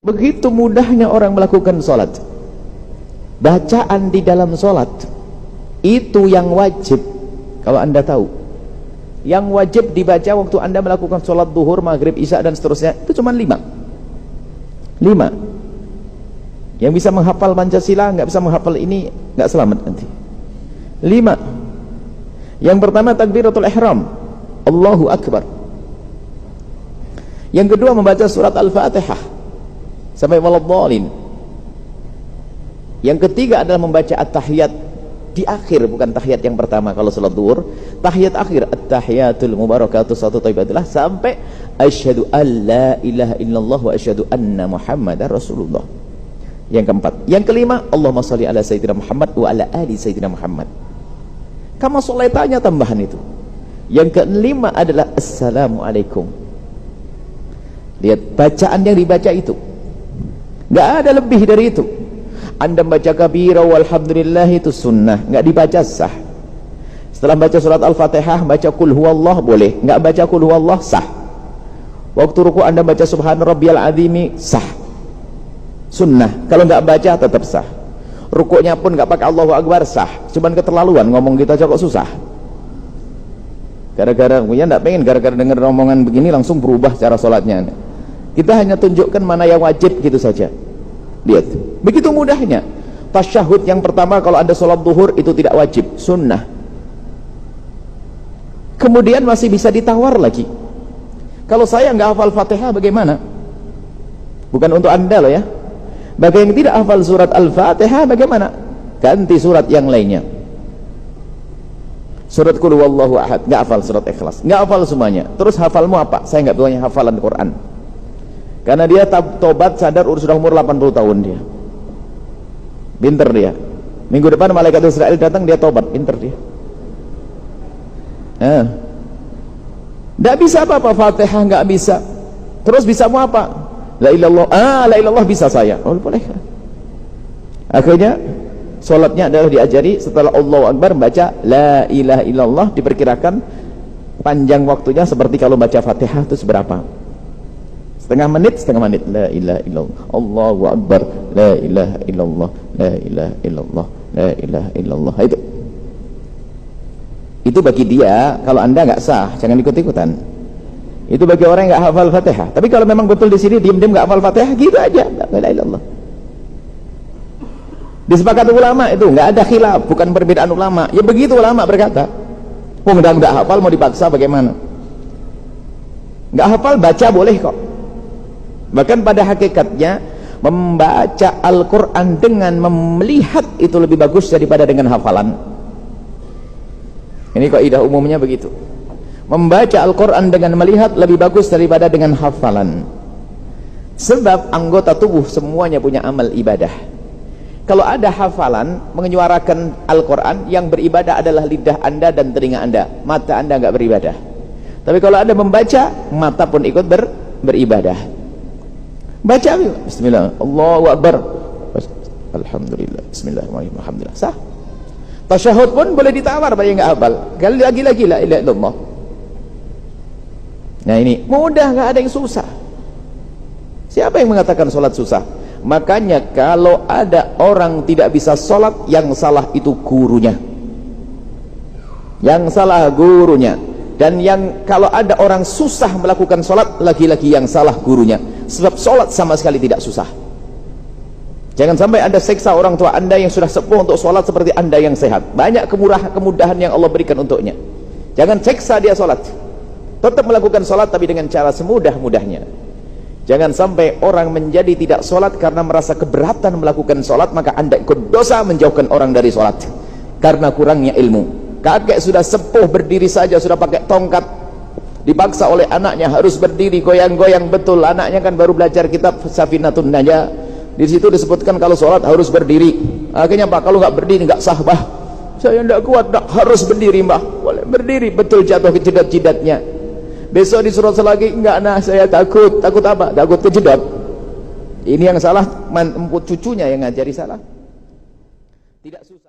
Begitu mudahnya orang melakukan sholat. Bacaan di dalam sholat itu yang wajib. Kalau anda tahu, yang wajib dibaca waktu anda melakukan sholat duhur, maghrib, isya dan seterusnya, itu cuma 5. Yang bisa menghafal Pancasila, nggak bisa menghafal ini, nggak selamat nanti. 5. Yang pertama takbiratul ihram, Allahu Akbar. Yang kedua membaca surat Al-Fatihah sampai waladhdallin. Yang ketiga adalah membaca at-tahiyat di akhir, bukan tahiyat yang pertama kalau salat zuhur, tahiyat akhir, at-tahiyatul mubarakatuh satu thayyibatillah sampai asyhadu alla ilaha illallah wa asyhadu anna muhammadar rasulullah. Yang keempat. Yang kelima, Allahumma shalli ala sayyidina Muhammad wa ala ali sayyidina Muhammad. Kama sholaitanya tambahan itu. Yang kelima adalah assalamualaikum. Lihat bacaan yang dibaca itu, nggak ada lebih dari itu. Anda baca kabira walhamdulillah itu sunnah, nggak dibaca sah. Setelah baca surat Al-Fatihah, baca qul huwallah boleh, nggak baca qul huwallah sah. Waktu ruku Anda baca subhana rabbiyal azimi sah, sunnah. Kalau nggak baca tetap sah. Rukuknya pun nggak pakai Allahu Akbar sah. Cuman keterlaluan ngomong kita aja kok susah. Gara-gara ya nggak pengen gara-gara dengar omongan begini langsung berubah cara sholatnya. Kita hanya tunjukkan mana yang wajib gitu saja. Lihat, begitu mudahnya. Tasyahud yang pertama kalau Anda sholat duhur itu tidak wajib, sunnah. Kemudian masih bisa ditawar lagi. Kalau saya nggak hafal Fatihah bagaimana? Bukan untuk Anda loh ya. Bagi yang tidak hafal surat Al-Fatihah bagaimana? Ganti surat yang lainnya. Surat qul huwallahu ahad, nggak hafal surat Ikhlas, nggak hafal semuanya. Terus hafalmu apa? Saya nggak punya hafalan Quran. Karena dia tobat sadar sudah umur 80 tahun dia. Pinter dia. Minggu depan malaikat Israel datang dia tobat, pinter dia. Nggak bisa apa-apa, Fatihah nggak bisa. Terus bisa mau apa? La ilallah, la ilallah bisa saya. Oh boleh. Akhirnya sholatnya adalah diajari setelah Allahu Akbar baca la ilaha illallah, diperkirakan panjang waktunya seperti kalau baca Fatihah itu seberapa? Setengah menit la ilaha illallah, Allahu Akbar, la ilaha illallah, la ilaha illallah, la ilaha illallah. Itu bagi dia. Kalau Anda nggak sah, jangan ikut-ikutan. Itu bagi orang yang nggak hafal Fatihah. Tapi kalau memang betul di sini diam-diam nggak hafal Fatihah, gitu aja, la ilaha illallah. Disepakati ulama itu nggak ada khilaf, bukan perbedaan ulama. Ya begitu ulama berkata. Nggak hafal mau dipaksa bagaimana? Nggak hafal baca boleh kok. Bahkan pada hakikatnya membaca Al-Quran dengan melihat itu lebih bagus daripada dengan hafalan. Ini kaidah umumnya begitu. Membaca Al-Quran dengan melihat lebih bagus daripada dengan hafalan. Sebab anggota tubuh semuanya punya amal ibadah. Kalau ada hafalan menyuarakan Al-Quran, yang beribadah adalah lidah Anda dan telinga Anda. Mata Anda nggak beribadah. Tapi kalau Anda membaca, mata pun ikut beribadah. Baca bismillah, Allahu Akbar, alhamdulillah, bismillahirrahmanirrahim, alhamdulillah, sah. Tasyahud pun boleh ditawar bagi yang nggak hafal. Kali lagi la ilaha illallah. Nah ini mudah, nggak ada yang susah. Siapa yang mengatakan sholat susah? Makanya kalau ada orang tidak bisa sholat, yang salah itu gurunya. Yang salah gurunya. Dan yang kalau ada orang susah melakukan sholat, lagi-lagi yang salah gurunya. Sebab sholat sama sekali tidak susah. Jangan sampai Anda seksa orang tua Anda yang sudah sepuh untuk sholat seperti Anda yang sehat. Banyak kemudahan yang Allah berikan untuknya. Jangan seksa dia sholat. Tetap melakukan sholat tapi dengan cara semudah-mudahnya. Jangan sampai orang menjadi tidak sholat karena merasa keberatan melakukan sholat, maka Anda ikut dosa menjauhkan orang dari sholat karena kurangnya ilmu. Kakek sudah sepuh berdiri saja sudah pakai tongkat, dipaksa oleh anaknya harus berdiri goyang-goyang betul. Anaknya kan baru belajar kitab Safinatun Najah, di situ disebutkan kalau sholat harus berdiri. Akhirnya Pak, kalau nggak berdiri nggak sah Mbah, saya nggak kuat, harus berdiri Mbah. Boleh berdiri, betul jatuh ke jidat-jidatnya. Besok disuruh lagi, enggak, nah saya takut apa? Takut kejedot. Ini yang salah, cucunya yang ngajari salah. Tidak susah.